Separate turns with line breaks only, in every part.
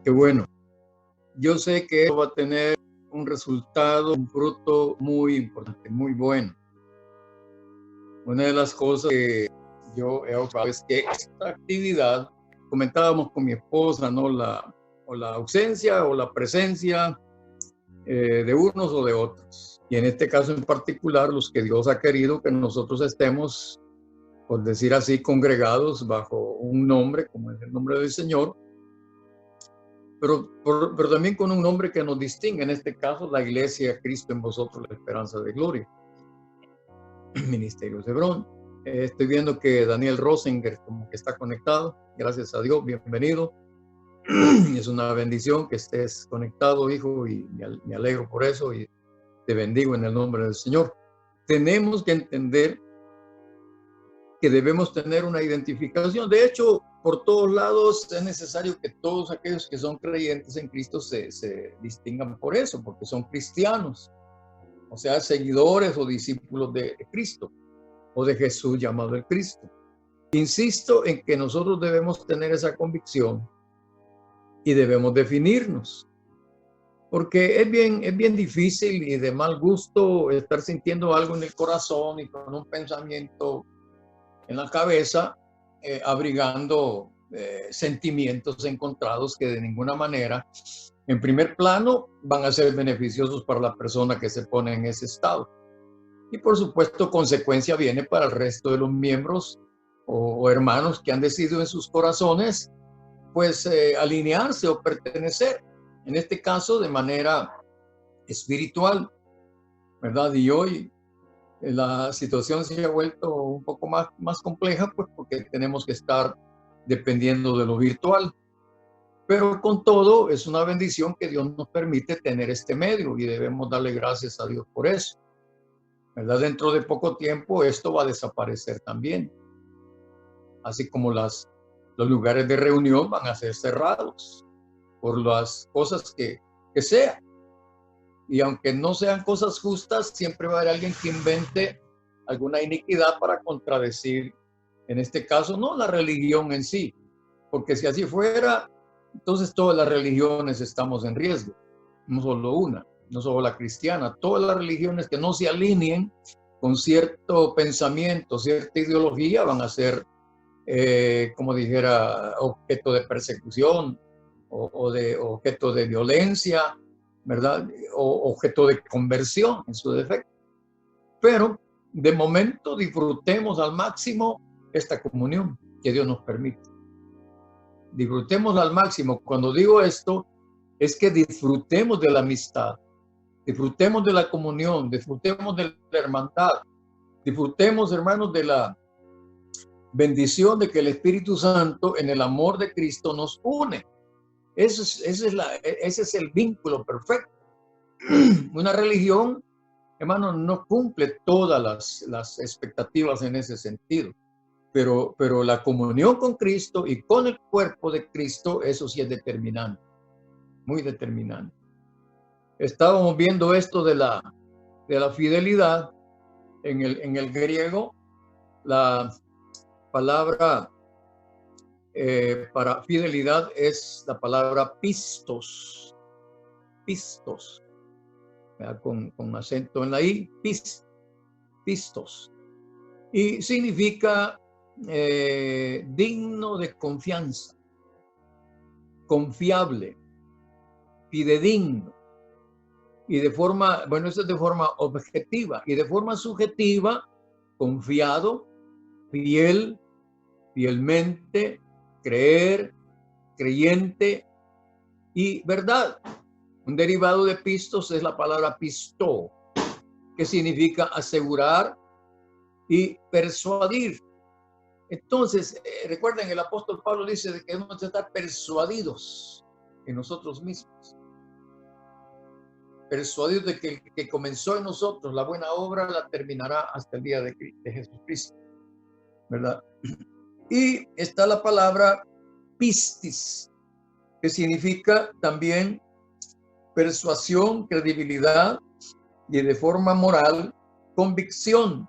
Qué bueno. Yo sé que esto va a tener un resultado, un fruto muy importante, muy bueno. Una de las cosas que yo he observado es que esta actividad, comentábamos con mi esposa, ¿no? La ausencia o la presencia de unos o de otros. Y en este caso en particular, los que Dios ha querido que nosotros estemos, por decir así, congregados bajo un nombre, como es el nombre del Señor, pero también con un nombre que nos distingue, en este caso la Iglesia Cristo en vosotros, la esperanza de gloria, Ministerio de Hebrón. Estoy viendo que Daniel Rosinger como que está conectado, gracias a Dios, bienvenido. Es una bendición que estés conectado, hijo, y me alegro por eso y te bendigo en el nombre del Señor. Tenemos que entender que debemos tener una identificación. De hecho, por todos lados es necesario que todos aquellos que son creyentes en Cristo se distingan por eso, porque son cristianos, o sea, seguidores o discípulos de Cristo o de Jesús llamado el Cristo. Insisto en que nosotros debemos tener esa convicción y debemos definirnos, porque es bien difícil y de mal gusto estar sintiendo algo en el corazón y con un pensamiento en la cabeza, abrigando sentimientos encontrados que de ninguna manera, en primer plano, van a ser beneficiosos para la persona que se pone en ese estado. Y por supuesto, consecuencia viene para el resto de los miembros o hermanos que han decidido en sus corazones, pues alinearse o pertenecer, en este caso de manera espiritual, ¿verdad? Y hoy la situación se ha vuelto un poco más compleja, pues porque tenemos que estar dependiendo de lo virtual. Pero con todo, es una bendición que Dios nos permite tener este medio y debemos darle gracias a Dios por eso, ¿verdad? Dentro de poco tiempo esto va a desaparecer también, así como los lugares de reunión van a ser cerrados por las cosas que sean. Y aunque no sean cosas justas, siempre va a haber alguien que invente alguna iniquidad para contradecir, en este caso, no la religión en sí, porque si así fuera, entonces todas las religiones estamos en riesgo, no solo una, no solo la cristiana, todas las religiones que no se alineen con cierto pensamiento, cierta ideología, van a ser, como dijera, objeto de persecución o de objeto de violencia, ¿verdad? O objeto de conversión en su defecto. Pero de momento disfrutemos al máximo esta comunión que Dios nos permite. Disfrutemos al máximo. Cuando digo esto, es que disfrutemos de la amistad, disfrutemos de la comunión, disfrutemos de la hermandad, disfrutemos, hermanos, de la bendición de que el Espíritu Santo en el amor de Cristo nos une. Ese es el vínculo perfecto. Una religión, hermano, no cumple todas las expectativas en ese sentido, pero la comunión con Cristo y con el cuerpo de Cristo, eso sí es determinante, muy determinante. Estábamos viendo esto de la fidelidad en el griego. La palabra para fidelidad es la palabra pistos, con acento en la I, pistos, y significa digno de confianza, confiable, fidedigno, y de forma, bueno, eso es de forma objetiva, y de forma subjetiva, confiado, fiel, fielmente, creer, creyente y verdad. Un derivado de pistos es la palabra pistó, que significa asegurar y persuadir. Entonces, recuerden, el apóstol Pablo dice que debemos estar persuadidos en nosotros mismos. Persuadidos de que el que comenzó en nosotros la buena obra la terminará hasta el día de Jesucristo, ¿verdad? Y está la palabra pistis, que significa también persuasión, credibilidad y de forma moral, convicción.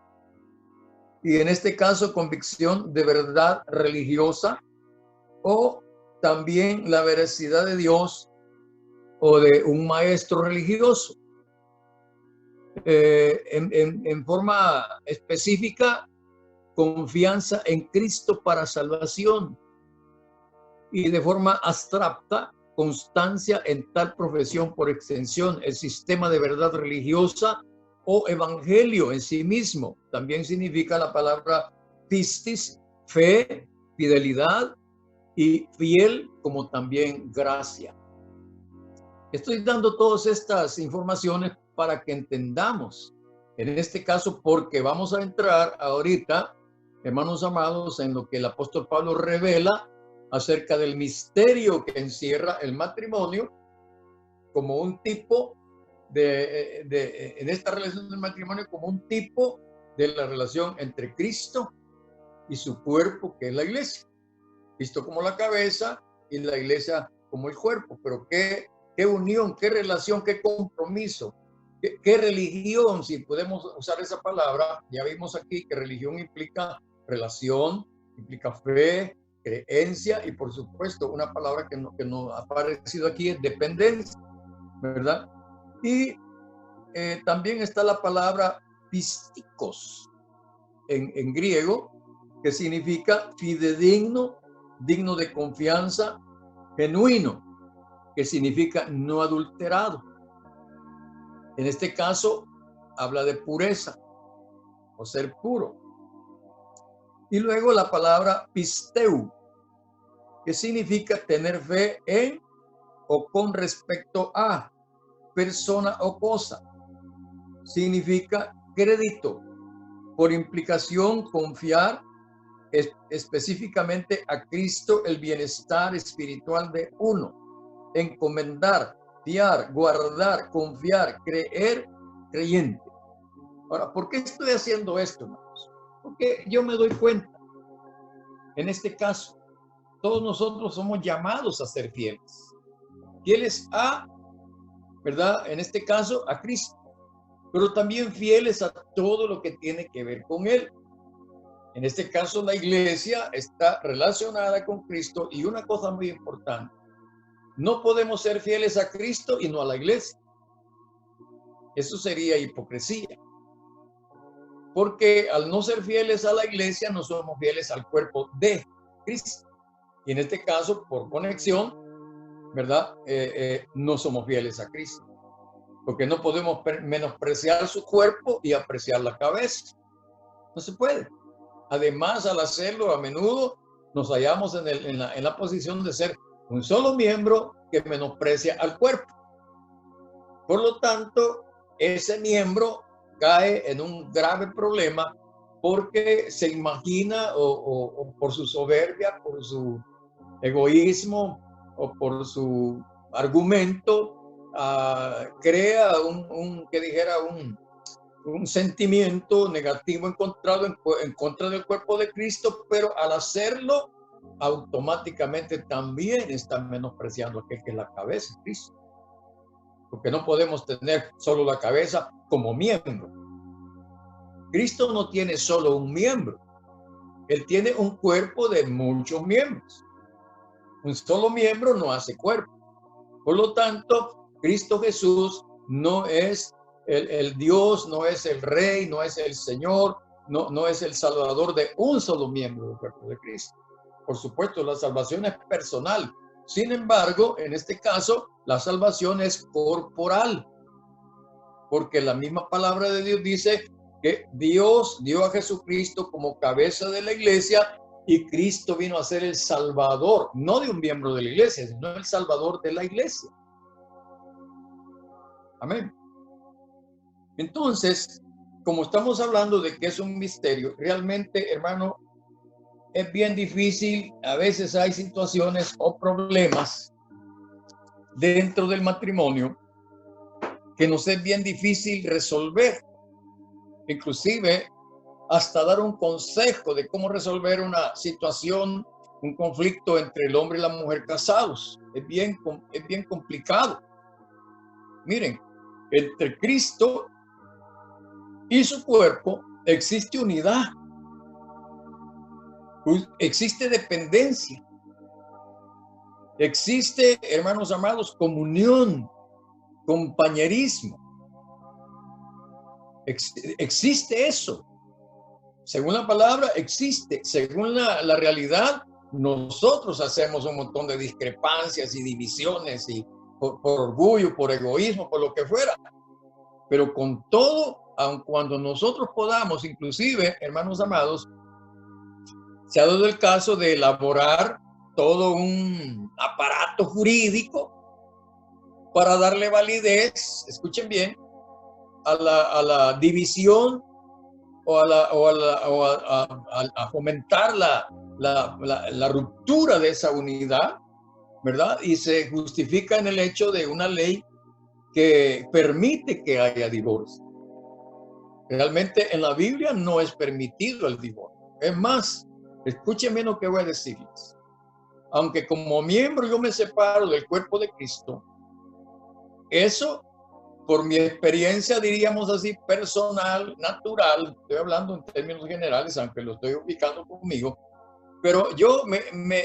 Y en este caso, convicción de verdad religiosa o también la veracidad de Dios o de un maestro religioso. En forma específica, confianza en Cristo para salvación, y de forma abstracta, constancia en tal profesión. Por extensión, el sistema de verdad religiosa o evangelio en sí mismo. También significa la palabra pistis, fe, fidelidad, y fiel como también gracia. Estoy dando todas estas informaciones para que entendamos, en este caso, porque vamos a entrar ahorita, hermanos amados, en lo que el apóstol Pablo revela acerca del misterio que encierra el matrimonio como un tipo en esta relación del matrimonio, como un tipo de la relación entre Cristo y su cuerpo, que es la iglesia. Cristo como la cabeza y la iglesia como el cuerpo. Pero qué unión, qué relación, qué compromiso, qué religión, si podemos usar esa palabra. Ya vimos aquí que religión implica relación, implica fe, creencia, y por supuesto una palabra que no ha aparecido aquí es dependencia, ¿verdad? Y también está la palabra pistikos en griego, que significa fidedigno, digno de confianza, genuino, que significa no adulterado. En este caso, habla de pureza o ser puro. Y luego la palabra pisteu, que significa tener fe en o con respecto a persona o cosa. Significa crédito, por implicación confiar específicamente a Cristo el bienestar espiritual de uno, encomendar, fiar, guardar, confiar, creer, creyente. Ahora, ¿por qué estoy haciendo esto, hermanos? Porque yo me doy cuenta, en este caso, todos nosotros somos llamados a ser fieles. Fieles a, ¿verdad? En este caso, a Cristo, pero también fieles a todo lo que tiene que ver con Él. En este caso, la iglesia está relacionada con Cristo, y una cosa muy importante: no podemos ser fieles a Cristo y no a la iglesia. Eso sería hipocresía, porque al no ser fieles a la iglesia, no somos fieles al cuerpo de Cristo. Y en este caso, por conexión, ¿verdad? No somos fieles a Cristo, porque no podemos menospreciar su cuerpo y apreciar la cabeza. No se puede. Además, al hacerlo a menudo, nos hallamos en la posición de ser un solo miembro que menosprecia al cuerpo. Por lo tanto, ese miembro cae en un grave problema, porque se imagina, o por su soberbia, por su egoísmo o por su argumento, crea un sentimiento negativo encontrado en contra del cuerpo de Cristo, pero al hacerlo, automáticamente también está menospreciando aquel que es la cabeza, Cristo. Porque no podemos tener solo la cabeza como miembro. Cristo no tiene solo un miembro. Él tiene un cuerpo de muchos miembros. Un solo miembro no hace cuerpo. Por lo tanto, Cristo Jesús no es el Dios, no es el Rey, no es el Señor, no es el Salvador de un solo miembro del cuerpo de Cristo. Por supuesto, la salvación es personal. Sin embargo, en este caso, la salvación es corporal, porque la misma palabra de Dios dice que Dios dio a Jesucristo como cabeza de la iglesia, y Cristo vino a ser el Salvador, no de un miembro de la iglesia, sino el Salvador de la iglesia. Amén. Entonces, como estamos hablando de que es un misterio, realmente, hermano, es bien difícil. A veces hay situaciones o problemas dentro del matrimonio que nos es bien difícil resolver. Inclusive, hasta dar un consejo de cómo resolver una situación, un conflicto entre el hombre y la mujer casados. Es bien complicado. Miren, entre Cristo y su cuerpo existe unidad, existe dependencia. Existe, hermanos amados, comunión, compañerismo. Existe eso. Según la palabra, existe. Según la realidad, nosotros hacemos un montón de discrepancias y divisiones y por orgullo, por egoísmo, por lo que fuera. Pero con todo, aun cuando nosotros podamos, inclusive, hermanos amados, se ha dado el caso de elaborar todo un aparato jurídico para darle validez, escuchen bien, a la división o a fomentar la ruptura de esa unidad, ¿verdad? Y se justifica en el hecho de una ley que permite que haya divorcio. Realmente en la Biblia no es permitido el divorcio. Es más, escúchenme lo que voy a decirles. Aunque como miembro yo me separo del cuerpo de Cristo, eso, por mi experiencia, diríamos así, personal, natural, estoy hablando en términos generales, aunque lo estoy ubicando conmigo, pero yo me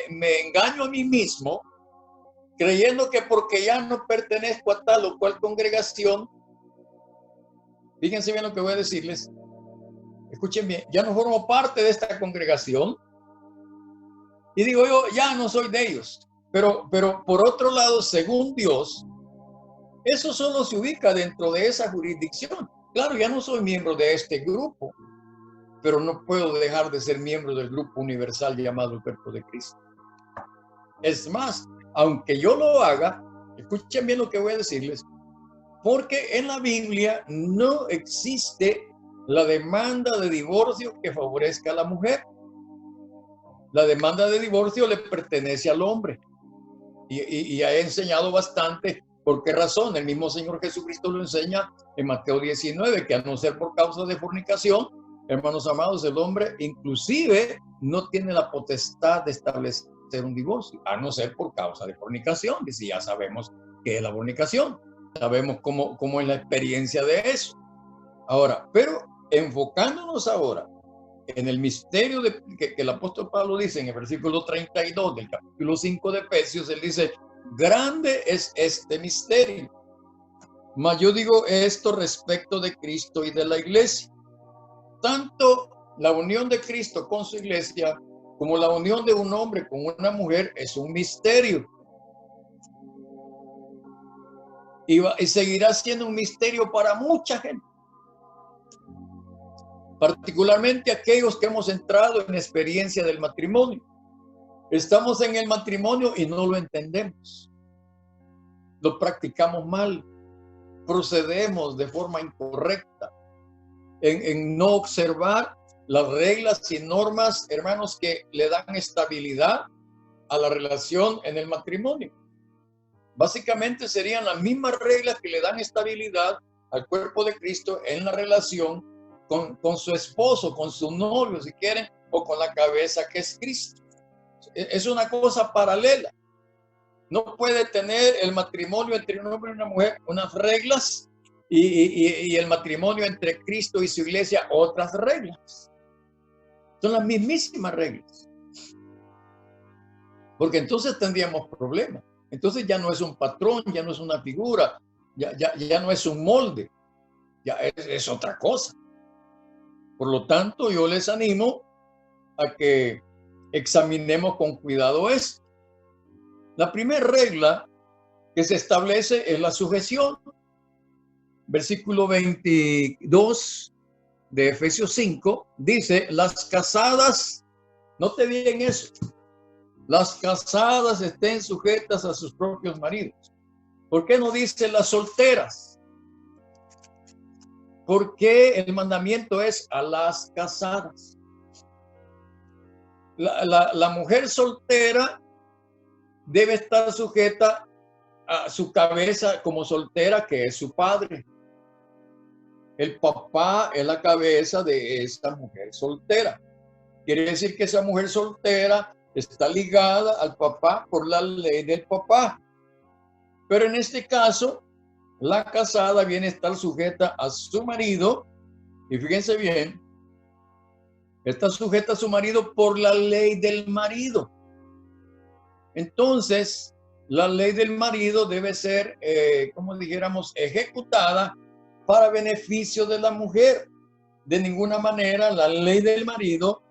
engaño a mí mismo creyendo que porque ya no pertenezco a tal o cual congregación, fíjense bien lo que voy a decirles, escuchen bien, ya no formo parte de esta congregación y digo yo, ya no soy de ellos, pero por otro lado, según Dios, eso solo se ubica dentro de esa jurisdicción. Claro, ya no soy miembro de este grupo, pero no puedo dejar de ser miembro del grupo universal llamado el cuerpo de Cristo. Es más, aunque yo lo haga, escuchen bien lo que voy a decirles, porque en la Biblia no existe la demanda de divorcio que favorezca a la mujer. La demanda de divorcio le pertenece al hombre. Y he enseñado bastante por qué razón. El mismo Señor Jesucristo lo enseña en Mateo 19, que a no ser por causa de fornicación, hermanos amados, el hombre inclusive no tiene la potestad de establecer un divorcio, a no ser por causa de fornicación. Y si ya sabemos qué es la fornicación, sabemos cómo es la experiencia de eso. Ahora, pero enfocándonos ahora en el misterio que el apóstol Pablo dice en el versículo 32 del capítulo 5 de Efesios, él dice, grande es este misterio. Mas yo digo esto respecto de Cristo y de la iglesia. Tanto la unión de Cristo con su iglesia como la unión de un hombre con una mujer es un misterio. Y seguirá siendo un misterio para mucha gente. Particularmente aquellos que hemos entrado en experiencia del matrimonio. Estamos en el matrimonio y no lo entendemos. Lo practicamos mal. Procedemos de forma incorrecta en no observar las reglas y normas, hermanos, que le dan estabilidad a la relación en el matrimonio. Básicamente serían las mismas reglas que le dan estabilidad al cuerpo de Cristo en la relación con su esposo, con su novio, si quieren, o con la cabeza que es Cristo. Es una cosa paralela. No puede tener el matrimonio entre un hombre y una mujer unas reglas y el matrimonio entre Cristo y su iglesia otras reglas. Son las mismísimas reglas. Porque entonces tendríamos problemas. Entonces ya no es un patrón, ya no es una figura, ya no es un molde, ya es otra cosa. Por lo tanto, yo les animo a que examinemos con cuidado esto. La primera regla que se establece es la sujeción. Versículo 22 de Efesios 5 dice, las casadas, note bien eso, las casadas estén sujetas a sus propios maridos. ¿Por qué no dice las solteras? ¿Por qué el mandamiento es a las casadas? La mujer soltera debe estar sujeta a su cabeza como soltera, que es su padre. El papá es la cabeza de esta mujer soltera. Quiere decir que esa mujer soltera está ligada al papá por la ley del papá. Pero en este caso, la casada viene a estar sujeta a su marido, y fíjense bien, está sujeta a su marido por la ley del marido. Entonces, la ley del marido debe ser, como dijéramos, ejecutada para beneficio de la mujer. De ninguna manera la ley del marido,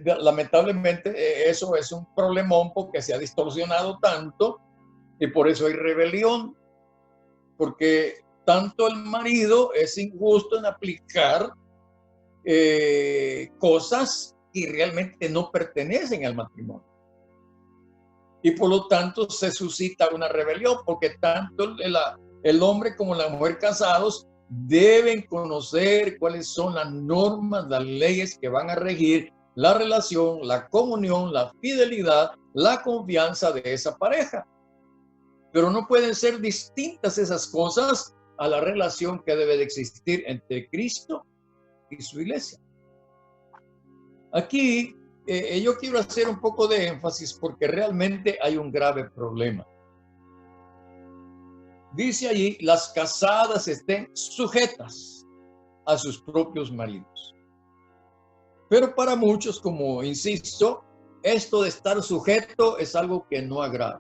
lamentablemente, eso es un problemón porque se ha distorsionado tanto y por eso hay rebelión, porque tanto el marido es injusto en aplicar cosas que realmente no pertenecen al matrimonio. Y por lo tanto se suscita una rebelión, porque tanto el hombre como la mujer casados deben conocer cuáles son las normas, las leyes que van a regir la relación, la comunión, la fidelidad, la confianza de esa pareja. Pero no pueden ser distintas esas cosas a la relación que debe de existir entre Cristo y su iglesia. Aquí yo quiero hacer un poco de énfasis porque realmente hay un grave problema. Dice allí, las casadas estén sujetas a sus propios maridos. Pero para muchos, como insisto, esto de estar sujeto es algo que no agrada.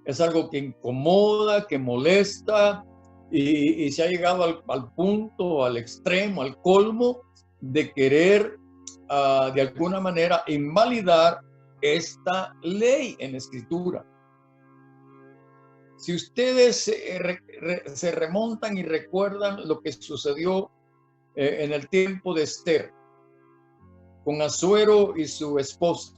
Es algo que incomoda, que molesta y se ha llegado al punto, al extremo, al colmo de querer de alguna manera invalidar esta ley en la Escritura. Si ustedes se remontan y recuerdan lo que sucedió en el tiempo de Esther con Asuero y su esposa,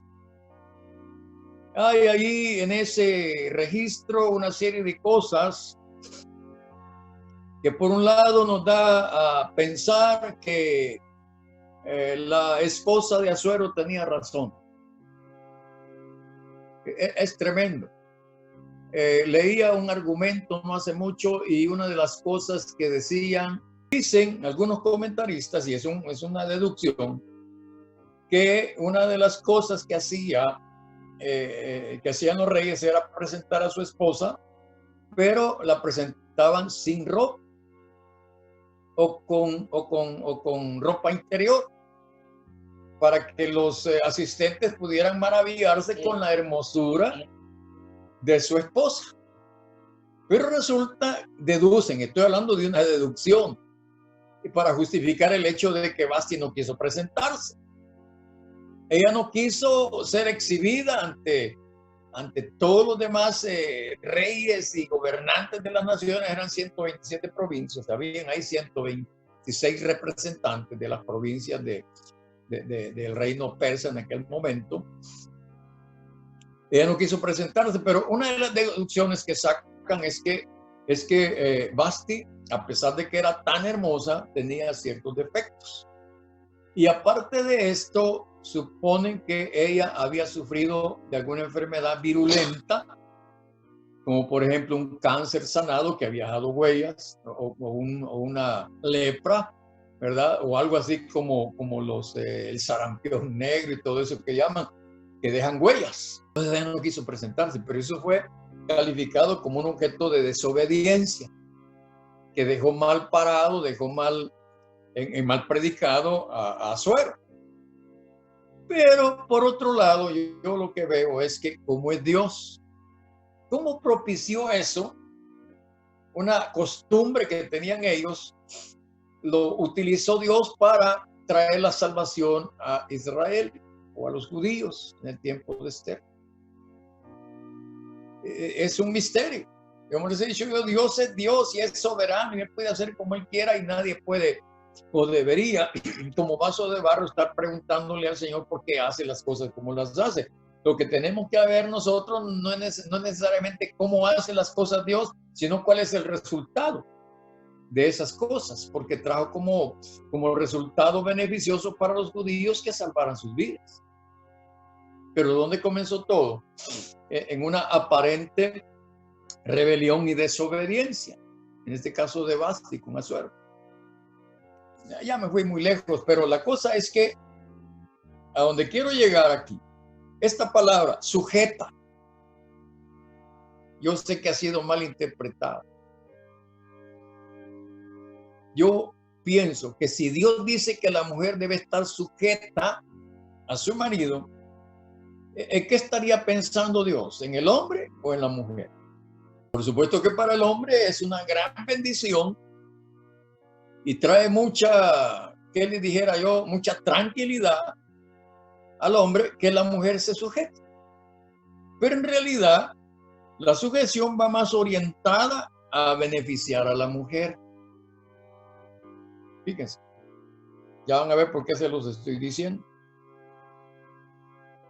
hay ahí en ese registro una serie de cosas que por un lado nos da a pensar que la esposa de Asuero tenía razón. Es tremendo. Leía un argumento no hace mucho y una de las cosas que dicen algunos comentaristas, y es una deducción, que una de las cosas que hacían los reyes era presentar a su esposa, pero la presentaban sin ropa o con ropa interior, para que los asistentes pudieran maravillarse con la hermosura de su esposa. Pero resulta, deducen, estoy hablando de una deducción, para justificar el hecho de que Vasti no quiso presentarse. Ella no quiso ser exhibida ante todos los demás reyes y gobernantes de las naciones. Eran 127 provincias, habían ahí 126 representantes de las provincias del reino persa en aquel momento. Ella no quiso presentarse, pero una de las deducciones que sacan es que Vasti, a pesar de que era tan hermosa, tenía ciertos defectos. Y aparte de esto, suponen que ella había sufrido de alguna enfermedad virulenta, como por ejemplo un cáncer sanado que había dejado huellas, o una lepra, ¿verdad? O algo así como el sarampión negro y todo eso que llaman, que dejan huellas. Entonces ella no quiso presentarse, pero eso fue calificado como un objeto de desobediencia, que dejó mal parado, dejó mal predicado a Asuero. Pero por otro lado, yo lo que veo es que como es Dios, ¿cómo propició eso? Una costumbre que tenían ellos, lo utilizó Dios para traer la salvación a Israel o a los judíos en el tiempo de Esther. Es un misterio. Como les he dicho, Dios es Dios y es soberano y Él puede hacer como Él quiera y nadie puede o debería, como vaso de barro, estar preguntándole al Señor por qué hace las cosas como las hace. Lo que tenemos que ver nosotros no es necesariamente cómo hace las cosas Dios, sino cuál es el resultado de esas cosas, porque trajo como resultado beneficioso para los judíos que salvaran sus vidas. Pero ¿dónde comenzó todo? En una aparente rebelión y desobediencia, en este caso de Vasti con Asuero. Ya me fui muy lejos, pero la cosa es que a donde quiero llegar aquí, esta palabra sujeta, yo sé que ha sido mal interpretada. Yo pienso que si Dios dice que la mujer debe estar sujeta a su marido, ¿En qué estaría pensando Dios? ¿En el hombre o en la mujer? Por supuesto que para el hombre es una gran bendición y trae mucha, ¿qué le dijera yo? Mucha tranquilidad al hombre que la mujer se sujete. Pero en realidad la sujeción va más orientada a beneficiar a la mujer. Fíjense, ya van a ver por qué se los estoy diciendo.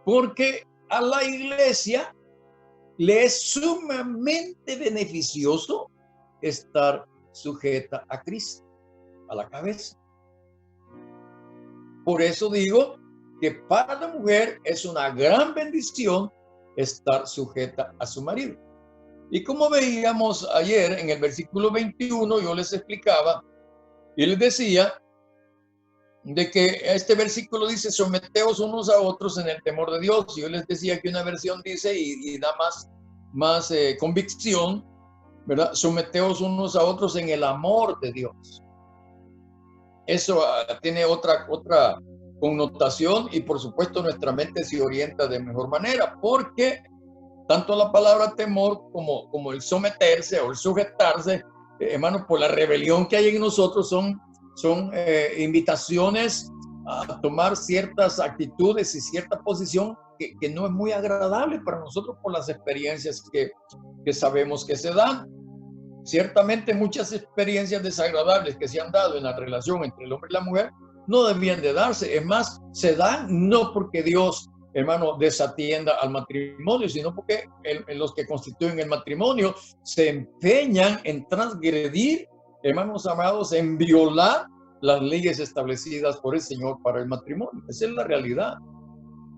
Porque a la iglesia le es sumamente beneficioso estar sujeta a Cristo, a la cabeza. Por eso digo que para la mujer es una gran bendición estar sujeta a su marido. Y como veíamos ayer en el versículo 21, yo les explicaba y les decía de que este versículo dice: someteos unos a otros en el temor de Dios. Yo les decía que una versión dice y da más convicción, ¿verdad? Someteos unos a otros en el amor de Dios. Eso tiene otra connotación y por supuesto nuestra mente se orienta de mejor manera, porque tanto la palabra temor como el someterse o el sujetarse, hermano, por la rebelión que hay en nosotros, son invitaciones a tomar ciertas actitudes y cierta posición que no es muy agradable para nosotros por las experiencias que sabemos que se dan. Ciertamente muchas experiencias desagradables que se han dado en la relación entre el hombre y la mujer no debían de darse. Es más, se dan no porque Dios, hermano, desatienda al matrimonio, sino porque los que constituyen el matrimonio se empeñan en transgredir, hermanos amados, en violar las leyes establecidas por el Señor para el matrimonio. Esa es la realidad.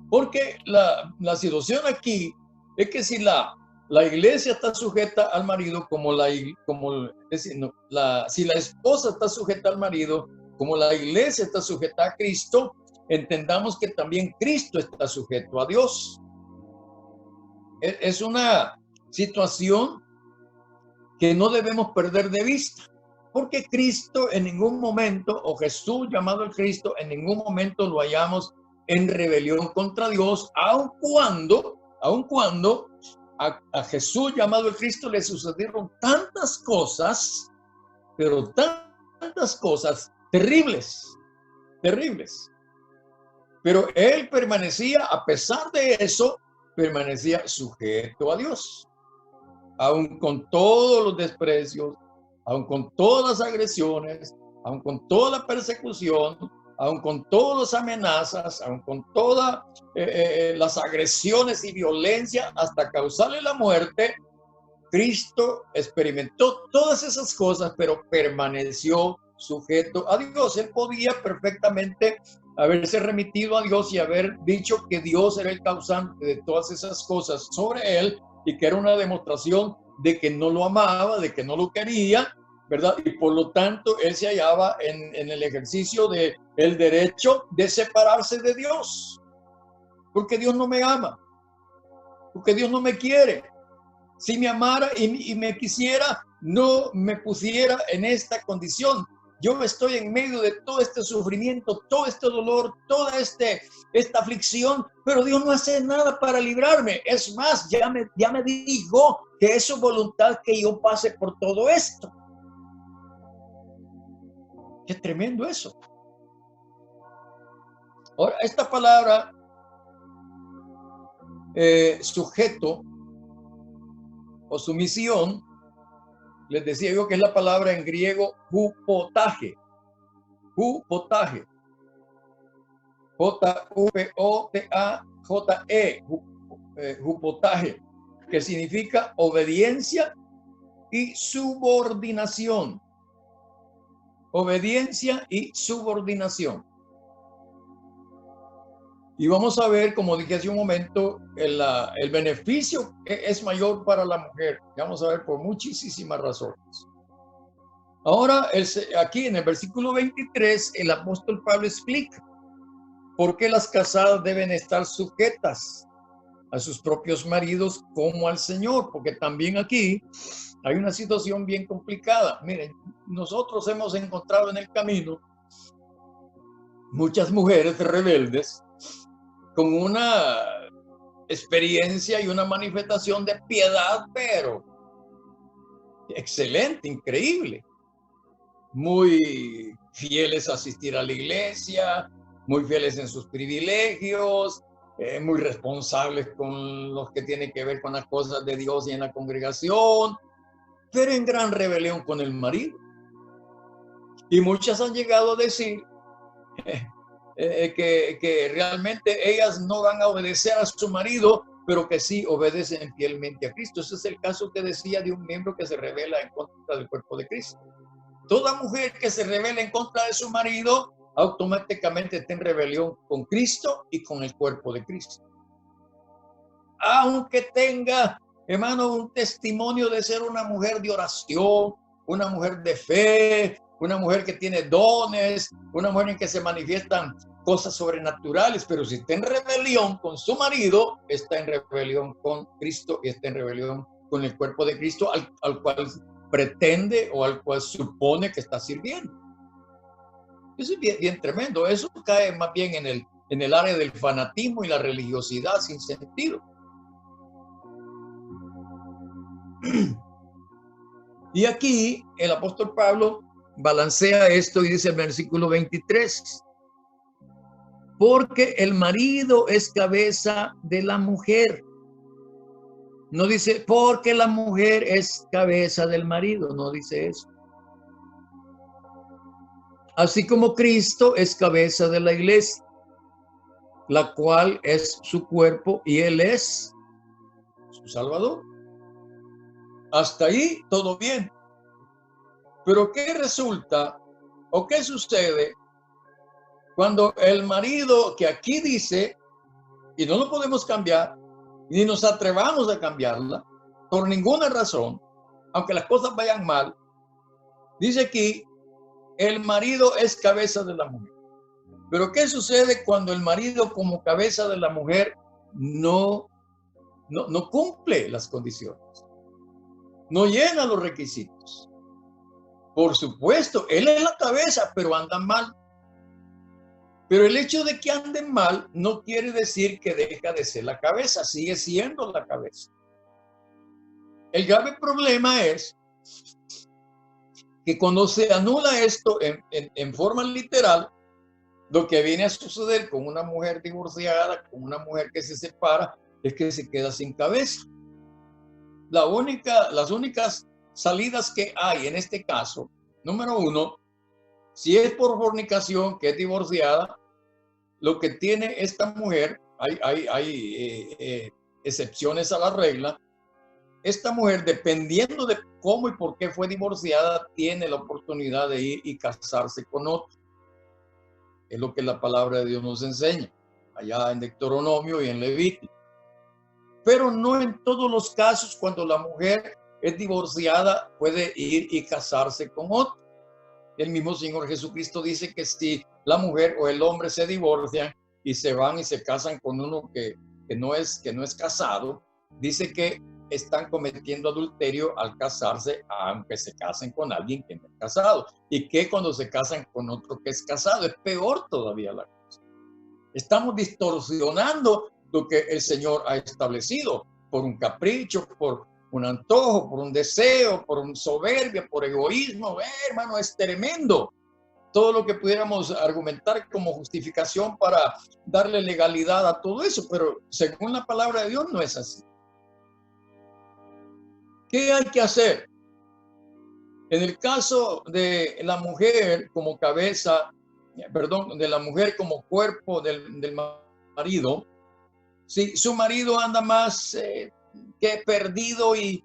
Porque la situación aquí es que si la iglesia está sujeta al marido si la esposa está sujeta al marido, como la iglesia está sujeta a Cristo, entendamos que también Cristo está sujeto a Dios. Es una situación que no debemos perder de vista, porque Cristo en ningún momento, o Jesús llamado el Cristo, en ningún momento lo hallamos en rebelión contra Dios, aun cuando a Jesús llamado el Cristo le sucedieron tantas cosas, pero tantas cosas terribles. Pero él permanecía, a pesar de eso, permanecía sujeto a Dios. Aun con todos los desprecios, aun con todas las agresiones, aun con toda la persecución, aun con todas las amenazas, aun con todas las agresiones y violencia hasta causarle la muerte, Cristo experimentó todas esas cosas, pero permaneció sujeto a Dios. Él podía perfectamente haberse remitido a Dios y haber dicho que Dios era el causante de todas esas cosas sobre él y que era una demostración de que no lo amaba, de que no lo quería, ¿verdad? Y por lo tanto él se hallaba en el ejercicio del derecho de separarse de Dios, porque Dios no me ama, porque Dios no me quiere. Si me amara y me quisiera, no me pusiera en esta condición. Yo estoy en medio de todo este sufrimiento, todo este dolor, toda esta aflicción, pero Dios no hace nada para librarme. Es más, ya me dijo que es su voluntad que yo pase por todo esto. Qué tremendo eso. Ahora, esta palabra sujeto o sumisión, les decía yo que es la palabra en griego hupotaje. Hupotaje. J-U-P-O-T-A-J-E. Hupotaje, que significa obediencia y subordinación. Obediencia y subordinación. Y vamos a ver, como dije hace un momento, el beneficio es mayor para la mujer. Vamos a ver por muchísimas razones. Ahora, aquí en el versículo 23, el apóstol Pablo explica por qué las casadas deben estar sujetas a sus propios maridos como al Señor, porque también aquí hay una situación bien complicada. Miren, nosotros hemos encontrado en el camino muchas mujeres rebeldes con una experiencia y una manifestación de piedad, pero excelente, increíble. Muy fieles a asistir a la iglesia, muy fieles en sus privilegios, muy responsables con los que tienen que ver con las cosas de Dios y en la congregación, pero en gran rebelión con el marido. Y muchas han llegado a decir que realmente ellas no van a obedecer a su marido, pero que sí obedecen fielmente a Cristo. Ese es el caso que decía de un miembro que se rebela en contra del cuerpo de Cristo. Toda mujer que se rebela en contra de su marido, automáticamente está en rebelión con Cristo y con el cuerpo de Cristo. Aunque tenga, hermano, un testimonio de ser una mujer de oración, una mujer de fe, una mujer que tiene dones, una mujer en que se manifiestan cosas sobrenaturales, pero si está en rebelión con su marido, está en rebelión con Cristo y está en rebelión con el cuerpo de Cristo al cual pretende o al cual supone que está sirviendo. Eso es bien, bien tremendo. Eso cae más bien en el área del fanatismo y la religiosidad sin sentido. Y aquí el apóstol Pablo balancea esto y dice el versículo 23, porque el marido es cabeza de la mujer. No dice porque la mujer es cabeza del marido, no dice eso. Así como Cristo es cabeza de la iglesia, la cual es su cuerpo y él es su Salvador. Hasta ahí todo bien. Pero ¿qué resulta o qué sucede cuando el marido, que aquí dice, y no lo podemos cambiar, ni nos atrevamos a cambiarla, por ninguna razón, aunque las cosas vayan mal, dice aquí, el marido es cabeza de la mujer. Pero ¿qué sucede cuando el marido como cabeza de la mujer no cumple las condiciones? No llena los requisitos. Por supuesto, él es la cabeza, pero anda mal. Pero el hecho de que anden mal no quiere decir que deja de ser la cabeza, sigue siendo la cabeza. El grave problema es que cuando se anula esto en forma literal, lo que viene a suceder con una mujer divorciada, con una mujer que se separa, es que se queda sin cabeza. Las únicas salidas que hay en este caso, número uno, si es por fornicación, que es divorciada, lo que tiene esta mujer, hay excepciones a la regla, esta mujer, dependiendo de cómo y por qué fue divorciada, tiene la oportunidad de ir y casarse con otro. Es lo que la palabra de Dios nos enseña, allá en Deuteronomio y en Levítico. Pero no en todos los casos, cuando la mujer es divorciada, puede ir y casarse con otro. El mismo Señor Jesucristo dice que si la mujer o el hombre se divorcian y se van y se casan con uno que no es casado, dice que están cometiendo adulterio al casarse, aunque se casen con alguien que no es casado. Y que cuando se casan con otro que es casado, es peor todavía la cosa. Estamos distorsionando lo que el Señor ha establecido por un capricho, por un antojo, por un deseo, por un soberbia, por egoísmo. Hermano, es tremendo todo lo que pudiéramos argumentar como justificación para darle legalidad a todo eso, pero según la palabra de Dios no es así. ¿Qué hay que hacer? En el caso de la mujer como cabeza, de la mujer como cuerpo del marido, si su marido anda más que perdido y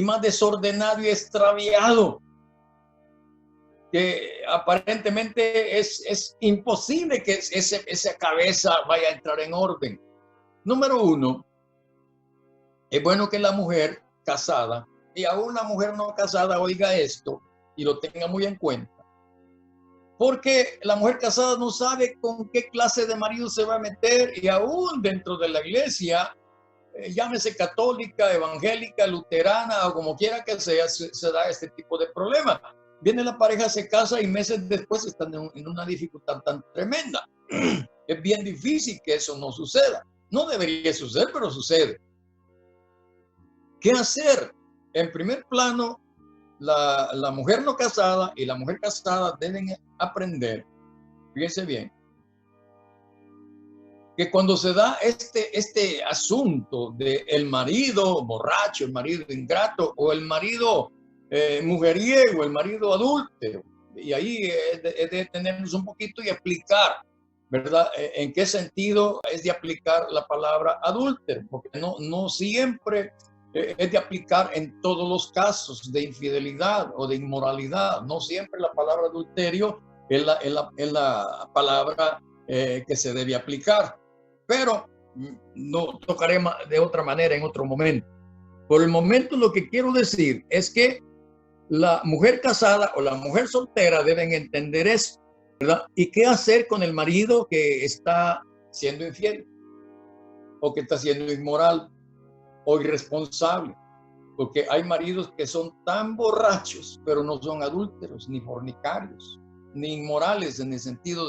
más desordenado y extraviado, que aparentemente es imposible que esa cabeza vaya a entrar en orden. Número uno, es bueno que la mujer casada, y aún la mujer no casada, oiga esto y lo tenga muy en cuenta. Porque la mujer casada no sabe con qué clase de marido se va a meter, y aún dentro de la iglesia, llámese católica, evangélica, luterana o como quiera que sea, se da este tipo de problema. Viene la pareja, se casa y meses después están en una dificultad tan tremenda. Es bien difícil que eso no suceda. No debería suceder, pero sucede. ¿Qué hacer? En primer plano, la mujer no casada y la mujer casada deben aprender, fíjense bien, que cuando se da este asunto de el marido borracho, el marido ingrato o el marido mujeriego, el marido adúltero, y ahí es de detenernos un poquito y explicar, ¿verdad? En qué sentido es de aplicar la palabra adúltero, porque no siempre es de aplicar en todos los casos de infidelidad o de inmoralidad. No siempre la palabra adulterio es la palabra que se debe aplicar. Pero no tocaré de otra manera en otro momento. Por el momento lo que quiero decir es que la mujer casada o la mujer soltera deben entender eso, ¿verdad? ¿Y qué hacer con el marido que está siendo infiel o que está siendo inmoral o irresponsable? Porque hay maridos que son tan borrachos, pero no son adúlteros, ni fornicarios, ni inmorales en el sentido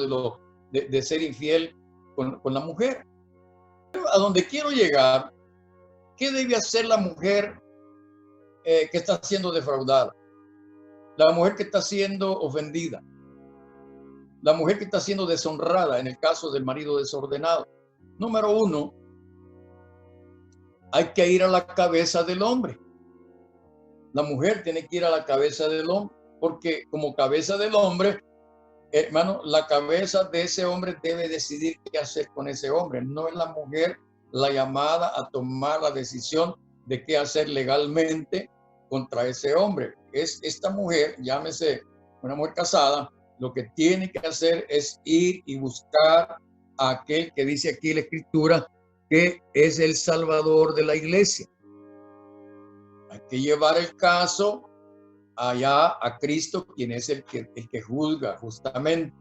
de ser infiel con la mujer. Pero a donde quiero llegar, ¿qué debe hacer la mujer que está siendo defraudada? La mujer que está siendo ofendida. La mujer que está siendo deshonrada en el caso del marido desordenado. Número uno, hay que ir a la cabeza del hombre. La mujer tiene que ir a la cabeza del hombre, porque como cabeza del hombre, hermano, la cabeza de ese hombre debe decidir qué hacer con ese hombre. No es la mujer la llamada a tomar la decisión de qué hacer legalmente contra ese hombre. Es esta mujer, llámese una mujer casada, lo que tiene que hacer es ir y buscar a aquel que dice aquí la Escritura que es el Salvador de la iglesia. Hay que llevar el caso allá a Cristo, quien es el que juzga justamente.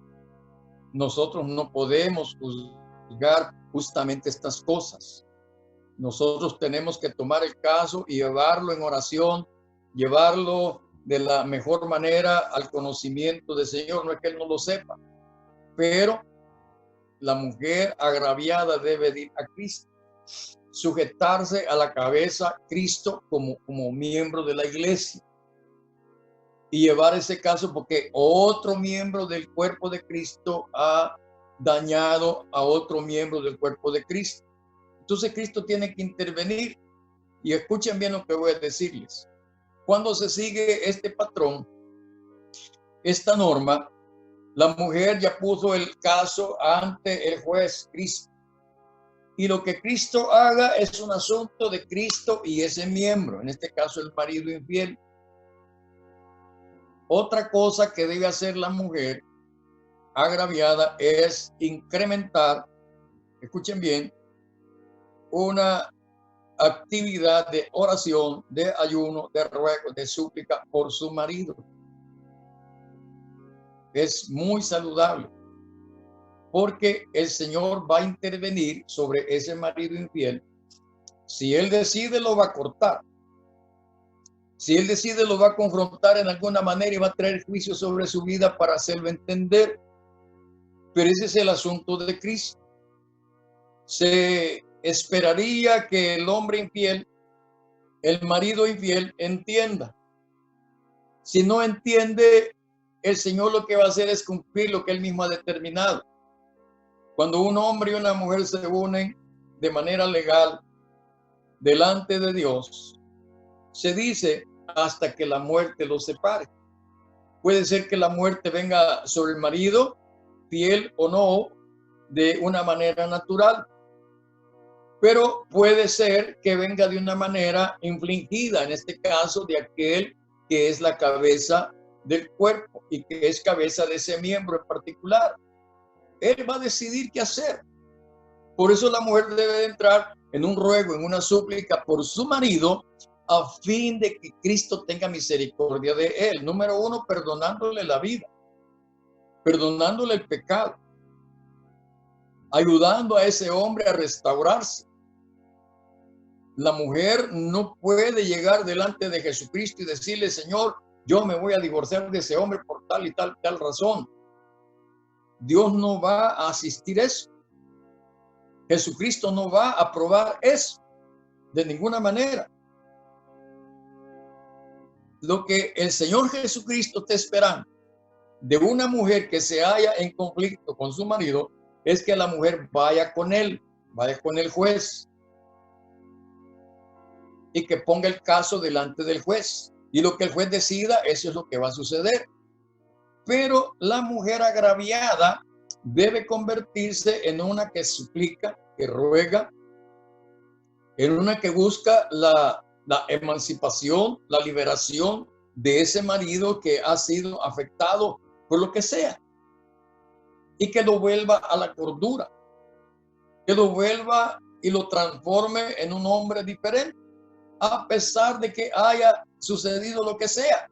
Nosotros no podemos juzgar justamente estas cosas. Nosotros tenemos que tomar el caso y llevarlo en oración, llevarlo de la mejor manera al conocimiento del Señor. No es que Él no lo sepa, pero la mujer agraviada debe ir a Cristo, sujetarse a la cabeza Cristo como miembro de la iglesia y llevar ese caso porque otro miembro del cuerpo de Cristo ha dañado a otro miembro del cuerpo de Cristo. Entonces Cristo tiene que intervenir. Y escuchen bien lo que voy a decirles. Cuando se sigue este patrón, esta norma, la mujer ya puso el caso ante el juez Cristo. Y lo que Cristo haga es un asunto de Cristo y ese miembro, en este caso el marido infiel. Otra cosa que debe hacer la mujer agraviada es incrementar, escuchen bien, una actividad de oración, de ayuno, de ruego, de súplica por su marido. Es muy saludable porque el Señor va a intervenir sobre ese marido infiel. Si él decide, lo va a cortar. Si él decide, lo va a confrontar en alguna manera y va a traer juicio sobre su vida para hacerlo entender. Pero ese es el asunto de Cristo. Se esperaría que el hombre infiel, el marido infiel, entienda. Si no entiende, el Señor lo que va a hacer es cumplir lo que Él mismo ha determinado. Cuando un hombre y una mujer se unen de manera legal delante de Dios, se dice hasta que la muerte los separe. Puede ser que la muerte venga sobre el marido, fiel o no, de una manera natural. Pero puede ser que venga de una manera infligida, en este caso de aquel que es la cabeza del cuerpo y que es cabeza de ese miembro en particular. Él va a decidir qué hacer. Por eso la mujer debe entrar en un ruego, en una súplica por su marido, a fin de que Cristo tenga misericordia de él. Número uno, perdonándole la vida, perdonándole el pecado, ayudando a ese hombre a restaurarse. La mujer no puede llegar delante de Jesucristo y decirle, Señor, yo me voy a divorciar de ese hombre por tal y tal razón. Dios no va a asistir eso. Jesucristo no va a aprobar eso de ninguna manera. Lo que el Señor Jesucristo está esperando de una mujer que se halla en conflicto con su marido es que la mujer vaya con él, vaya con el juez y que ponga el caso delante del juez. Y lo que el juez decida, eso es lo que va a suceder. Pero la mujer agraviada debe convertirse en una que suplica, que ruega, en una que busca la emancipación, la liberación de ese marido que ha sido afectado por lo que sea, y que lo vuelva a la cordura, que lo vuelva y lo transforme en un hombre diferente, a pesar de que haya sucedido lo que sea.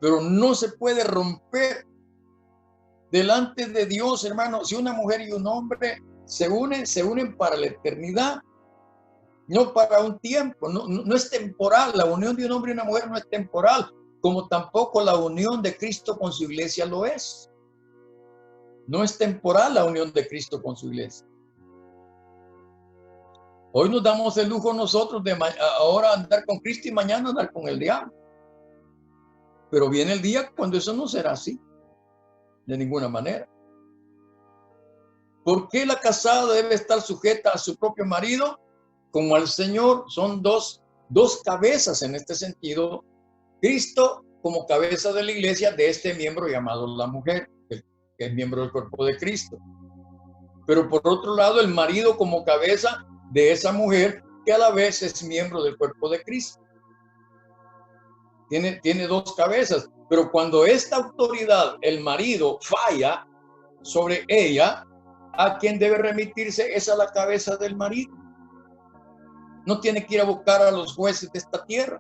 Pero no se puede romper delante de Dios, hermano. Si una mujer y un hombre se unen para la eternidad, no para un tiempo. No es temporal. La unión de un hombre y una mujer no es temporal, como tampoco la unión de Cristo con su iglesia lo es. No es temporal la unión de Cristo con su iglesia. Hoy nos damos el lujo nosotros de ahora andar con Cristo y mañana andar con el diablo. Pero viene el día cuando eso no será así, de ninguna manera. ¿Por qué la casada debe estar sujeta a su propio marido? Como al Señor. Son dos cabezas en este sentido. Cristo como cabeza de la iglesia, de este miembro llamado la mujer, que es miembro del cuerpo de Cristo. Pero por otro lado, el marido como cabeza de esa mujer, que a la vez es miembro del cuerpo de Cristo. Tiene dos cabezas, pero cuando esta autoridad, el marido, falla sobre ella, ¿a quién debe remitirse? Es a la cabeza del marido. No tiene que ir a buscar a los jueces de esta tierra,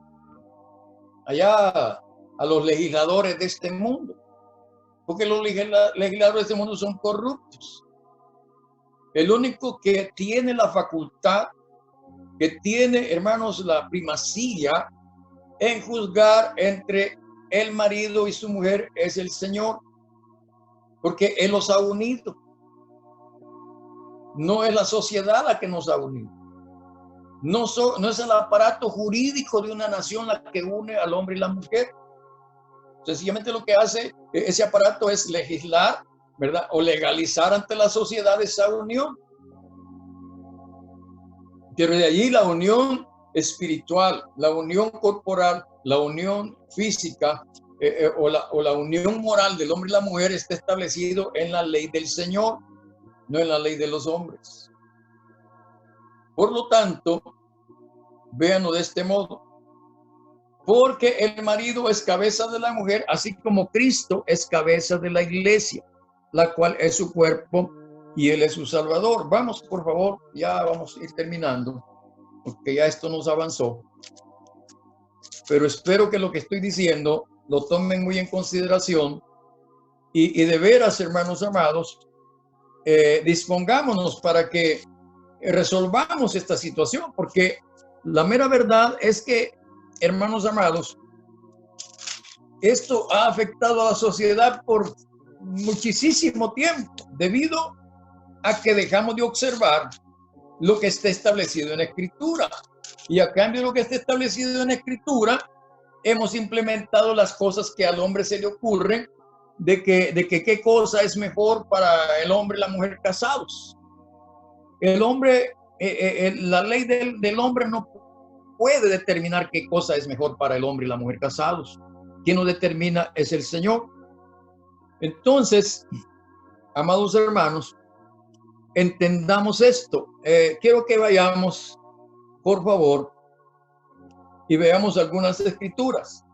allá a los legisladores de este mundo, porque los legisladores de este mundo son corruptos. El único que tiene la facultad, que tiene, hermanos, la primacía en juzgar entre el marido y su mujer es el Señor, porque Él los ha unido. No es la sociedad la que nos ha unido. No es el aparato jurídico de una nación la que une al hombre y la mujer. Sencillamente lo que hace ese aparato es legislar, ¿verdad? O legalizar ante la sociedad esa unión. Pero de allí la unión espiritual, la unión corporal, la unión física o la unión moral del hombre y la mujer está establecido en la ley del Señor, no en la ley de los hombres. Por lo tanto, véanlo de este modo. Porque el marido es cabeza de la mujer, así como Cristo es cabeza de la iglesia, la cual es su cuerpo y Él es su Salvador. Vamos, por favor, ya vamos a ir terminando, porque ya esto nos avanzó. Pero espero que lo que estoy diciendo lo tomen muy en consideración y de veras, hermanos amados, dispongámonos para que resolvamos esta situación, porque la mera verdad es que, hermanos amados, esto ha afectado a la sociedad por muchísimo tiempo, debido a que dejamos de observar lo que está establecido en la Escritura. Y a cambio de lo que está establecido en la Escritura, hemos implementado las cosas que al hombre se le ocurren, de que qué cosa es mejor para el hombre y la mujer casados. El hombre, la ley del hombre no puede determinar qué cosa es mejor para el hombre y la mujer casados. Quien lo determina es el Señor. Entonces, amados hermanos, entendamos esto. Quiero que vayamos, por favor, y veamos algunas escrituras.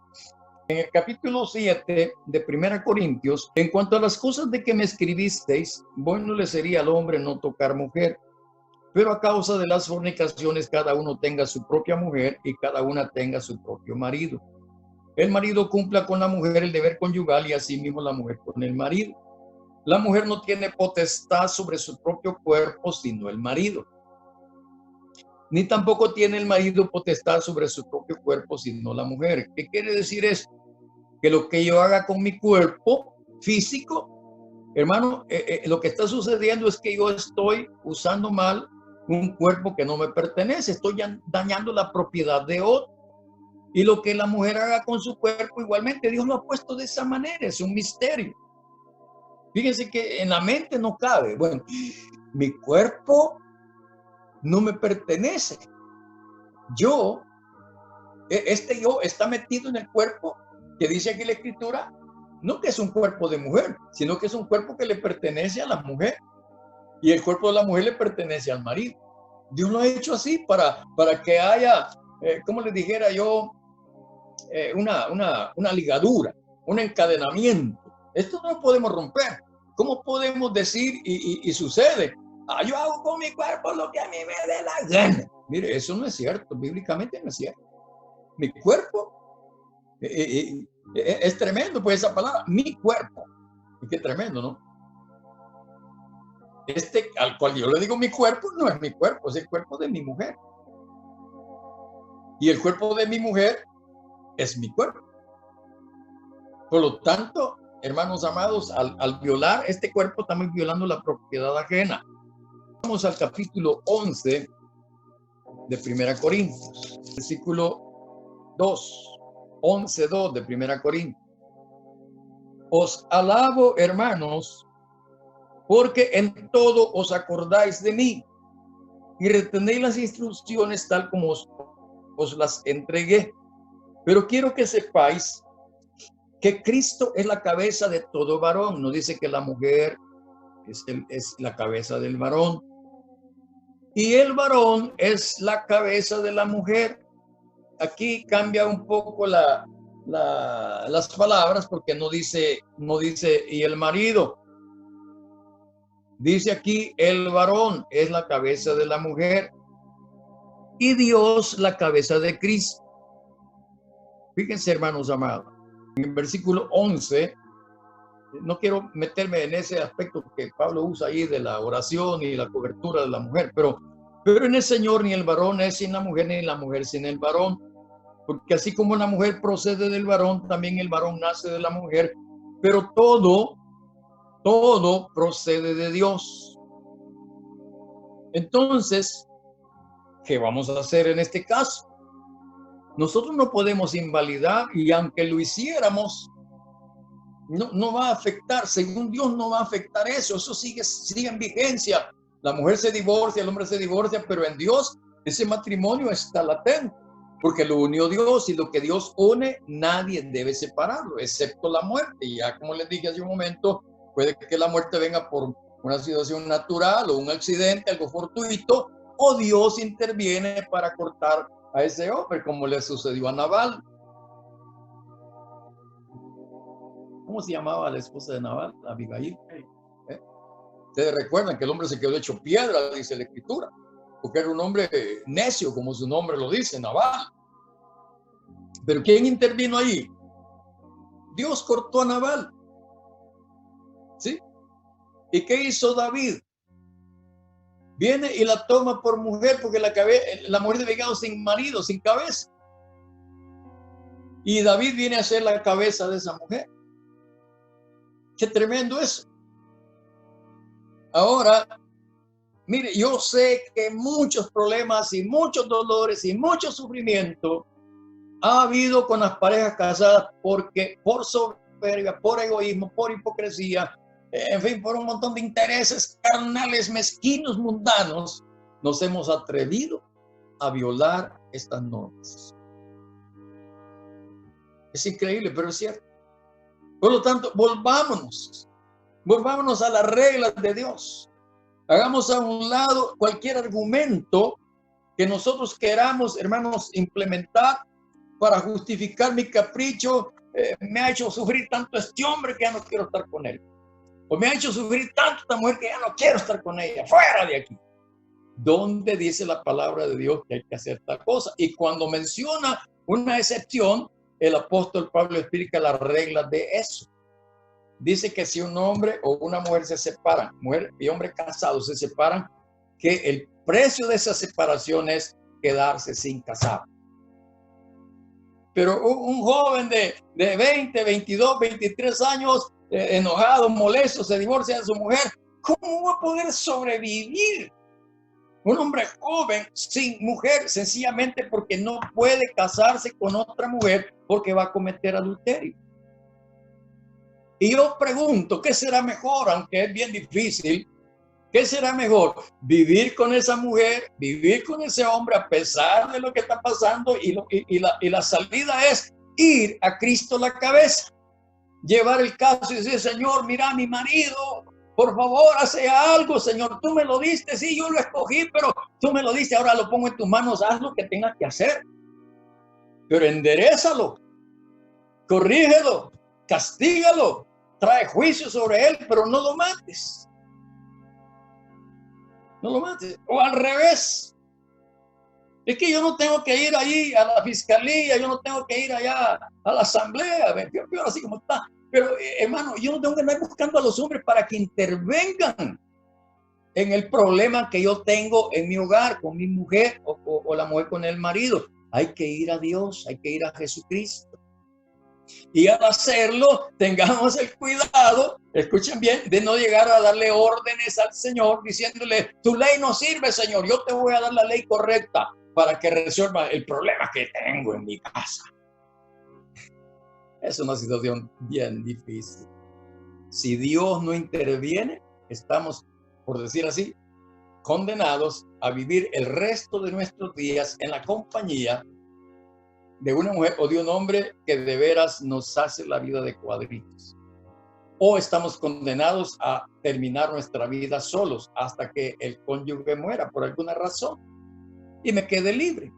En el capítulo 7 de 1 Corintios, en cuanto a las cosas de que me escribisteis, bueno le sería al hombre no tocar mujer, pero a causa de las fornicaciones cada uno tenga su propia mujer y cada una tenga su propio marido. El marido cumpla con la mujer el deber conyugal y asimismo la mujer con el marido. La mujer no tiene potestad sobre su propio cuerpo sino el marido. Ni tampoco tiene el marido potestad sobre su propio cuerpo sino la mujer. ¿Qué quiere decir esto? Que lo que yo haga con mi cuerpo físico Hermano, lo que está sucediendo es que yo estoy usando mal un cuerpo que no me pertenece. Estoy dañando la propiedad de otro. Y lo que la mujer haga con su cuerpo, igualmente, Dios lo ha puesto de esa manera. Es un misterio. Fíjense que en la mente no cabe. Bueno, mi cuerpo no me pertenece. Este yo está metido en el cuerpo que dice aquí la Escritura, no que es un cuerpo de mujer, sino que es un cuerpo que le pertenece a la mujer. Y el cuerpo de la mujer le pertenece al marido. Dios lo ha hecho así para que haya, como les dijera yo, una ligadura, un encadenamiento. Esto no lo podemos romper. ¿Cómo podemos decir y sucede? Yo hago con mi cuerpo lo que a mí me dé la gana. Mire, eso no es cierto, bíblicamente no es cierto. Mi cuerpo es tremendo, pues esa palabra, mi cuerpo. Y qué tremendo, ¿no? Al cual yo le digo mi cuerpo, no es mi cuerpo, es el cuerpo de mi mujer. Y el cuerpo de mi mujer es mi cuerpo. Por lo tanto, hermanos amados, al violar este cuerpo, estamos violando la propiedad ajena. Vamos al capítulo 11 de 1 Corintios, versículo 2, 11:2 de 1 Corintios. Os alabo, hermanos, porque en todo os acordáis de mí y retenéis las instrucciones tal como os las entregué. Pero quiero que sepáis que Cristo es la cabeza de todo varón. No dice que la mujer es la cabeza del varón. Y el varón es la cabeza de la mujer. Aquí cambia un poco las palabras porque no dice y el marido. Dice aquí el varón es la cabeza de la mujer y Dios la cabeza de Cristo. Fíjense, hermanos amados, en el versículo 11, no quiero meterme en ese aspecto que Pablo usa ahí de la oración y la cobertura de la mujer, pero en el Señor ni el varón es sin la mujer, ni la mujer sin el varón, porque así como la mujer procede del varón, también el varón nace de la mujer, pero todo procede de Dios. Entonces, ¿qué vamos a hacer en este caso? Nosotros no podemos invalidar, y aunque lo hiciéramos, no va a afectar, según Dios no va a afectar eso sigue en vigencia. La mujer se divorcia, el hombre se divorcia, pero en Dios ese matrimonio está latente, porque lo unió Dios, y lo que Dios une, nadie debe separarlo, excepto la muerte. Y ya como les dije hace un momento, puede que la muerte venga por una situación natural o un accidente, algo fortuito, o Dios interviene para cortar a ese hombre, como le sucedió a Nabal. ¿Cómo se llamaba la esposa de Nabal? Abigail. Ustedes recuerdan que el hombre se quedó hecho piedra, dice la Escritura, porque era un hombre necio, como su nombre lo dice, Nabal. Pero ¿quién intervino ahí? Dios cortó a Nabal. ¿Sí? ¿Y qué hizo David? Viene y la toma por mujer, porque la mujer había quedado sin marido, sin cabeza. Y David viene a ser la cabeza de esa mujer. Qué tremendo eso. Ahora, mire, yo sé que muchos problemas y muchos dolores y mucho sufrimiento ha habido con las parejas casadas porque por soberbia, por egoísmo, por hipocresía, en fin, por un montón de intereses carnales, mezquinos, mundanos, nos hemos atrevido a violar estas normas. Es increíble, pero es cierto. Por lo tanto, volvámonos a las reglas de Dios. Hagamos a un lado cualquier argumento que nosotros queramos, hermanos, implementar para justificar mi capricho. Me ha hecho sufrir tanto este hombre que ya no quiero estar con él. O me ha hecho sufrir tanto esta mujer que ya no quiero estar con ella. ¡Fuera de aquí! ¿Dónde dice la palabra de Dios que hay que hacer tal cosa? Y cuando menciona una excepción, el apóstol Pablo explica las reglas de eso. Dice que si un hombre o una mujer se separan, mujer y hombre casados se separan, que el precio de esa separación es quedarse sin casar. Pero un joven de 20, 22, 23 años enojado, molesto, se divorcia de su mujer. ¿Cómo va a poder sobrevivir un hombre joven sin mujer? Sencillamente porque no puede casarse con otra mujer porque va a cometer adulterio. Y yo pregunto, ¿qué será mejor? Aunque es bien difícil, ¿qué será mejor? ¿Vivir con esa mujer, vivir con ese hombre a pesar de lo que está pasando? Y la salida es ir a Cristo la cabeza, llevar el caso y decir, Señor, mira, mi marido, por favor, hace algo, Señor, tú me lo diste, sí, yo lo escogí, pero tú me lo diste, ahora lo pongo en tus manos, haz lo que tengas que hacer. Pero enderézalo, corrígelo, castígalo, trae juicio sobre él, pero no lo mates. No lo mates. O al revés. Es que yo no tengo que ir ahí a la fiscalía, yo no tengo que ir allá a la asamblea, peor así como está. Pero hermano, yo no tengo que andar buscando a los hombres para que intervengan en el problema que yo tengo en mi hogar, con mi mujer o la mujer con el marido. Hay que ir a Dios, hay que ir a Jesucristo. Y al hacerlo, tengamos el cuidado, escuchen bien, de no llegar a darle órdenes al Señor diciéndole, tu ley no sirve, Señor, yo te voy a dar la ley correcta para que resuelva el problema que tengo en mi casa. Es una situación bien difícil. Si Dios no interviene, estamos, por decir así, condenados a vivir el resto de nuestros días en la compañía de una mujer o de un hombre que de veras nos hace la vida de cuadritos. O estamos condenados a terminar nuestra vida solos hasta que el cónyuge muera por alguna razón y me quede libre.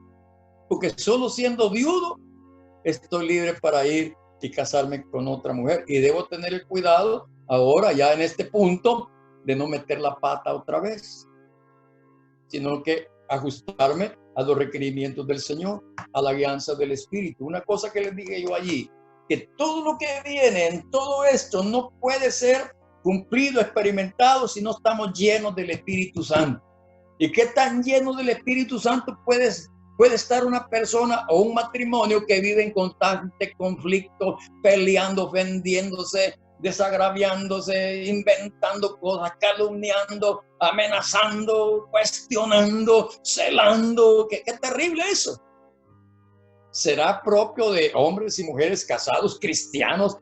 Porque solo siendo viudo estoy libre para ir y casarme con otra mujer. Y debo tener el cuidado ahora ya en este punto de no meter la pata otra vez, sino que ajustarme a los requerimientos del Señor, a la guianza del Espíritu. Una cosa que les dije yo allí, que todo lo que viene en todo esto no puede ser cumplido, experimentado, si no estamos llenos del Espíritu Santo. ¿Y qué tan lleno del Espíritu Santo puede estar una persona o un matrimonio que vive en constante conflicto, peleando, ofendiéndose, desagraviándose, inventando cosas, calumniando, amenazando, cuestionando, celando? ¡Qué terrible eso! ¿Será propio de hombres y mujeres casados, cristianos?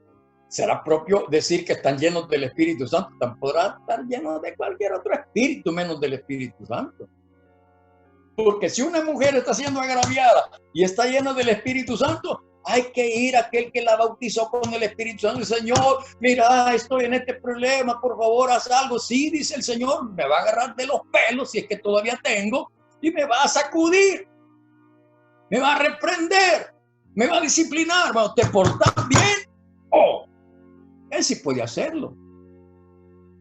¿Será propio decir que están llenos del Espíritu Santo? Tampoco podrán estar llenos de cualquier otro espíritu menos del Espíritu Santo. Porque si una mujer está siendo agraviada y está llena del Espíritu Santo, hay que ir a aquel que la bautizó con el Espíritu Santo. Señor, mira, estoy en este problema, por favor, haz algo. Sí, dice el Señor, me va a agarrar de los pelos, si es que todavía tengo, y me va a sacudir, me va a reprender, me va a disciplinar. Bueno, ¿te portas bien? Oh, él sí puede hacerlo.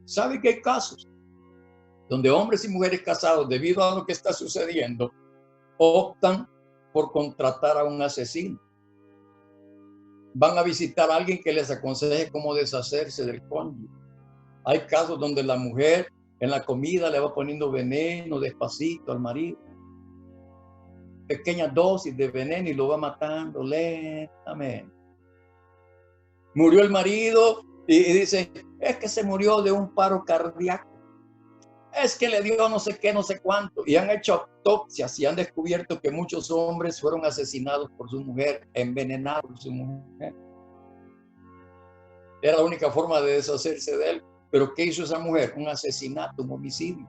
¿Sabe que hay casos donde hombres y mujeres casados, debido a lo que está sucediendo, optan por contratar a un asesino? Van a visitar a alguien que les aconseje cómo deshacerse del cónyuge. Hay casos donde la mujer en la comida le va poniendo veneno despacito al marido. Pequeñas dosis de veneno y lo va matando lentamente. Murió el marido y dice, es que se murió de un paro cardíaco. Es que le dio no sé qué, no sé cuánto. Y han hecho autopsias y han descubierto que muchos hombres fueron asesinados por su mujer, envenenados por su mujer. Era la única forma de deshacerse de él. Pero ¿qué hizo esa mujer? Un asesinato, un homicidio.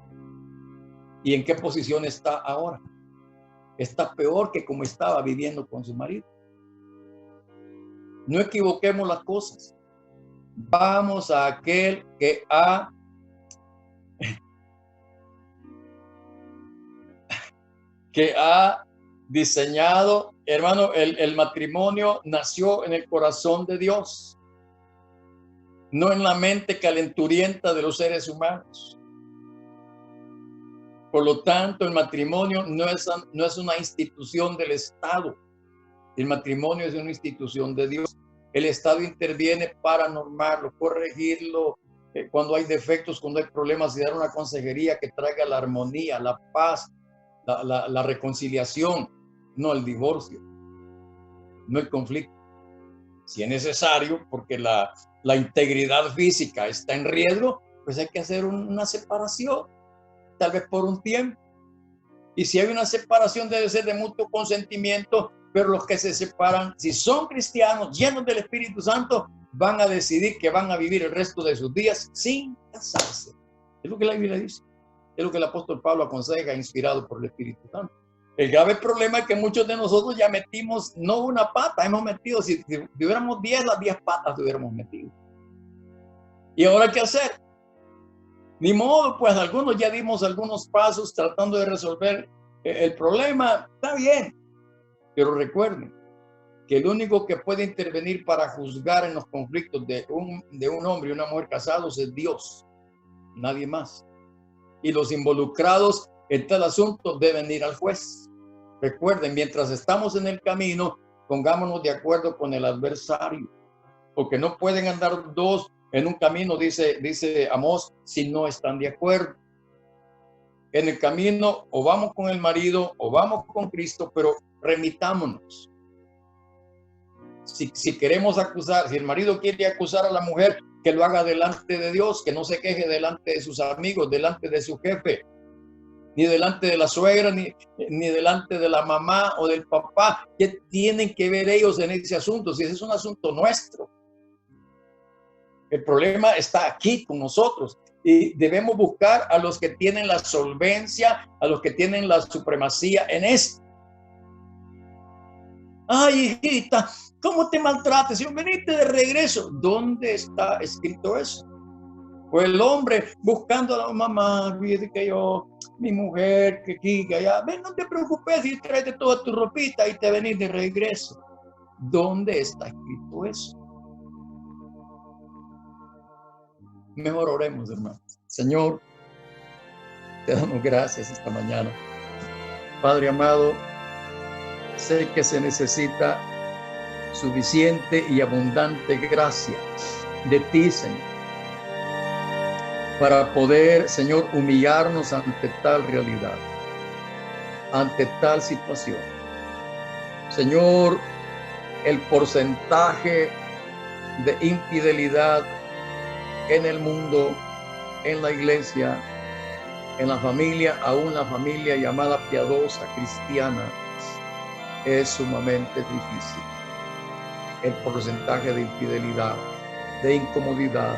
¿Y en qué posición está ahora? Está peor que como estaba viviendo con su marido. No equivoquemos las cosas. Vamos a aquel que ha diseñado, hermano, el matrimonio nació en el corazón de Dios, no en la mente calenturienta de los seres humanos. Por lo tanto, el matrimonio no es una institución del Estado. El matrimonio es una institución de Dios. El Estado interviene para normarlo, corregirlo, cuando hay defectos, cuando hay problemas, y dar una consejería que traiga la armonía, la paz, la reconciliación, no el divorcio, no el conflicto. Si es necesario, porque la la integridad física está en riesgo, pues hay que hacer una separación, tal vez por un tiempo. Y si hay una separación, debe ser de mutuo consentimiento, pero los que se separan, si son cristianos llenos del Espíritu Santo, van a decidir que van a vivir el resto de sus días sin casarse. Es lo que la Biblia dice. Es lo que el apóstol Pablo aconseja, inspirado por el Espíritu Santo. El grave problema es que muchos de nosotros ya metimos, no una pata, hemos metido, si tuviéramos 10, las 10 patas hubiéramos metido. ¿Y ahora qué hacer? Ni modo, pues algunos ya dimos algunos pasos tratando de resolver el problema. Está bien, pero recuerden que el único que puede intervenir para juzgar en los conflictos de un hombre y una mujer casados es Dios, nadie más. Y los involucrados en tal asunto deben ir al juez. Recuerden, mientras estamos en el camino, pongámonos de acuerdo con el adversario, porque no pueden andar dos en un camino, dice Amós, si no están de acuerdo. En el camino o vamos con el marido o vamos con Cristo, pero remitámonos. Si queremos acusar, si el marido quiere acusar a la mujer, que lo haga delante de Dios, que no se queje delante de sus amigos, delante de su jefe, ni delante de la suegra, ni delante de la mamá o del papá. ¿Qué tienen que ver ellos en ese asunto? Si ese es un asunto nuestro. El problema está aquí con nosotros y debemos buscar a los que tienen la solvencia, a los que tienen la supremacía en esto. Ay, hijita, ¿cómo te maltrates? Si veniste de regreso, ¿dónde está escrito eso? O el hombre buscando a la mamá, fíjate que yo, mi mujer, que aquí, que allá, ven, no te preocupes, y tráete toda tu ropita y te venís de regreso. ¿Dónde está escrito eso? Mejor oremos, hermanos. Señor, te damos gracias esta mañana. Padre amado, sé que se necesita suficiente y abundante gracia de ti, Señor, para poder, Señor, humillarnos ante tal realidad, ante tal situación. Señor, el porcentaje de infidelidad en el mundo, en la iglesia, en la familia, aún la familia llamada piadosa, cristiana, es sumamente difícil. El porcentaje de infidelidad, de incomodidad,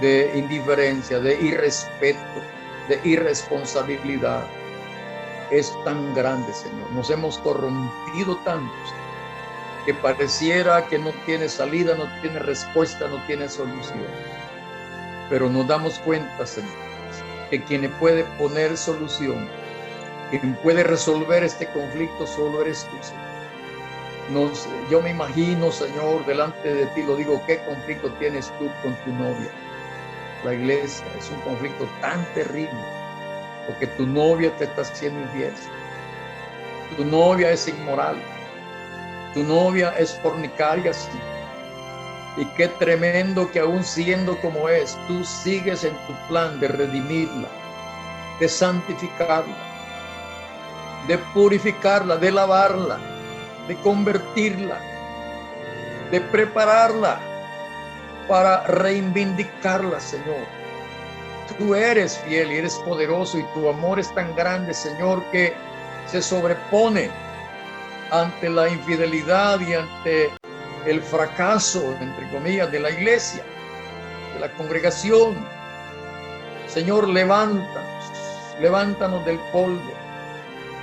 de indiferencia, de irrespeto, de irresponsabilidad, es tan grande, Señor. Nos hemos corrompido tantos que pareciera que no tiene salida, no tiene respuesta, no tiene solución. Pero nos damos cuenta, Señor, que quien puede poner solución, quien puede resolver este conflicto, solo eres tú, Señor. Yo me imagino, Señor, delante de ti, lo digo, ¿qué conflicto tienes tú con tu novia? La iglesia es un conflicto tan terrible, porque tu novia te está haciendo infiel. Tu novia es inmoral. Tu novia es fornicaria, sí. Y qué tremendo que aún siendo como es, tú sigues en tu plan de redimirla, de santificarla, de purificarla, de lavarla, de convertirla, de prepararla para reivindicarla, Señor. Tú eres fiel y eres poderoso y tu amor es tan grande, Señor, que se sobrepone ante la infidelidad y ante el fracaso, entre comillas, de la iglesia, de la congregación. Señor, levántanos del polvo,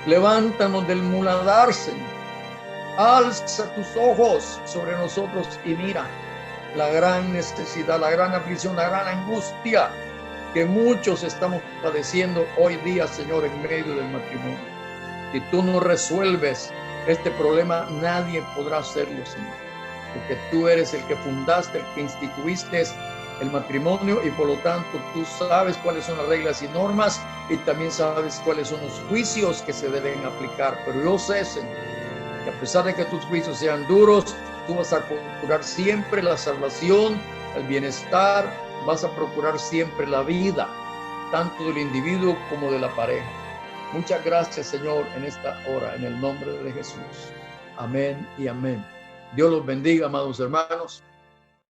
levántanos del muladar, Señor. Alza tus ojos sobre nosotros y mira la gran necesidad, la gran aflicción, la gran angustia que muchos estamos padeciendo hoy día, Señor, en medio del matrimonio. Si tú no resuelves este problema, nadie podrá hacerlo, Señor, porque tú eres el que fundaste, el que instituiste el matrimonio y por lo tanto tú sabes cuáles son las reglas y normas y también sabes cuáles son los juicios que se deben aplicar. Pero yo sé, Señor, que a pesar de que tus juicios sean duros, tú vas a procurar siempre la salvación, el bienestar, vas a procurar siempre la vida, tanto del individuo como de la pareja. Muchas gracias, Señor, en esta hora, en el nombre de Jesús. Amén y amén. Dios los bendiga, amados hermanos.